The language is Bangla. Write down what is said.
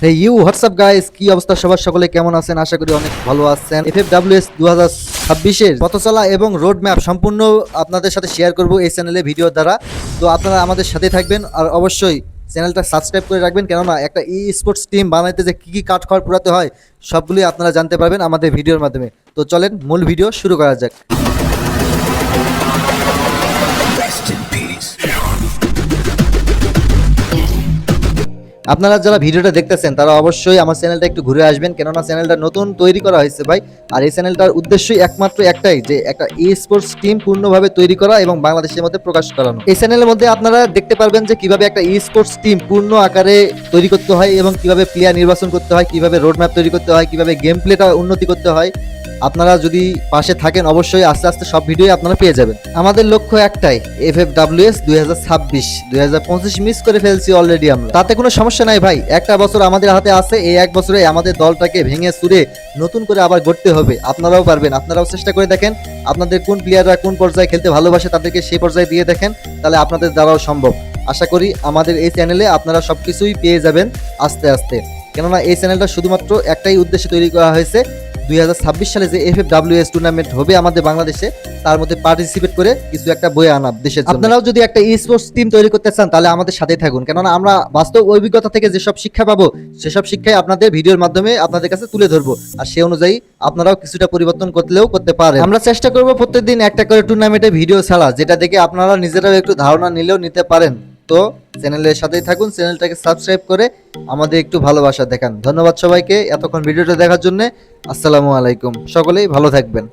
হে ইউ হোয়াটসঅ্যাপ গাইস, কি অবস্থা সবার? সকলে কেমন আছেন? আশা করি অনেক ভালো আছেন। এফএফডব্লিউএস 2026 এর পথ চলা এবং রোড ম্যাপ সম্পূর্ণ আপনাদের সাথে শেয়ার করব এই চ্যানেলে ভিডিও দ্বারা। তো আপনারা আমাদের সাথে থাকবেন আর অবশ্যই চ্যানেলটা সাবস্ক্রাইব করে রাখবেন, কেননা একটা ই স্পোর্টস টিম বানাইতে যে কী কী কাঠখড় পোড়াতে হয় সবগুলি আপনারা জানতে পারবেন আমাদের ভিডিওর মাধ্যমে। তো চলেন মূল ভিডিও শুরু করা যাক। আপনারা যারা ভিডিওটা দেখতেছেন তারা অবশ্যই আমার চ্যানেলটা একটু ঘুরে আসবেন, কেননা চ্যানেলটা নতুন তৈরি করা হয়েছে ভাই। আর এই চ্যানেলটার উদ্দেশ্যই একমাত্র একটাই, যে একটা ই স্পোর্টস টিম পূর্ণভাবে তৈরি করা এবং বাংলাদেশের মধ্যে প্রকাশ করানো। এই চ্যানেলের মধ্যে আপনারা দেখতে পারবেন যে কিভাবে একটা ই স্পোর্টস টিম পূর্ণ আকারে তৈরি করতে হয় এবং কিভাবে প্লেয়ার নির্বাচন করতে হয়, কিভাবে রোড ম্যাপ তৈরি করতে হয়, কিভাবে গেম প্লেটা উন্নতি করতে হয়। আপনারা যদি পাশে থাকেন অবশ্যই আস্তে আস্তে সব ভিডিও আপনারা পেয়ে যাবেন। আমাদের লক্ষ্য একটাই, এফএফডব্লিউএস 2026 মিস করে ফেলছি অলরেডি আমরা। তাতে কোনো সমস্যা নাই ভাই, একটা বছর আমাদের হাতে আছে। এই এক বছরে আমাদের দলটাকে ভেঙে চুরে নতুন করে আবার গড়তে হবে। আপনারাও পারবেন, আপনারাও চেষ্টা করে দেখেন। আপনাদের কোন প্লেয়াররা কোন পর্যায়ে খেলতে ভালোবাসে তাদেরকে সেই পর্যায়ে দিয়ে দেখেন, তাহলে আপনাদের দ্বারাও সম্ভব। আশা করি আমাদের এই চ্যানেলে আপনারা সবকিছুই পেয়ে যাবেন আস্তে আস্তে, কেননা এই চ্যানেলটা শুধুমাত্র একটাই উদ্দেশ্যে তৈরি করা হয়েছে, 2026 সালে যে এফএফডব্লিউএস টুর্নামেন্ট হবে আমাদের বাংলাদেশে, তার মধ্যে পার্টিসিপেট করে কিছু একটা বয়ে আনা দেশের জন্য। আপনারাও যদি একটা ই স্পোর্টস টিম তৈরি করতে চান তাহলে আমাদের সাথেই থাকুন, কেননা আমরা বাস্তব অভিজ্ঞতা থেকে যেসব শিক্ষা পাবো সেসব শিক্ষাই আপনাদের ভিডিওর মাধ্যমে আপনাদের কাছে তুলে ধরবো। আর সেই অনুযায়ী আপনারাও কিছুটা পরিবর্তন করলেও করতে পারেন। আমরা চেষ্টা করবো প্রত্যেকদিন একটা করে টুর্নামেন্টে ভিডিও ছাড়া, যেটা দেখে আপনারা নিজেরাও একটু ধারণা নিলেও নিতে পারেন। তো চ্যানেলের সাথেই থাকুন, চ্যানেলটাকে সাবস্ক্রাইব করে আমাদের একটু ভালোবাসা দেখান। ধন্যবাদ সবাইকে এতক্ষণ ভিডিওটা দেখার জন্য। আসসালামু আলাইকুম, সকলেই ভালো থাকবেন।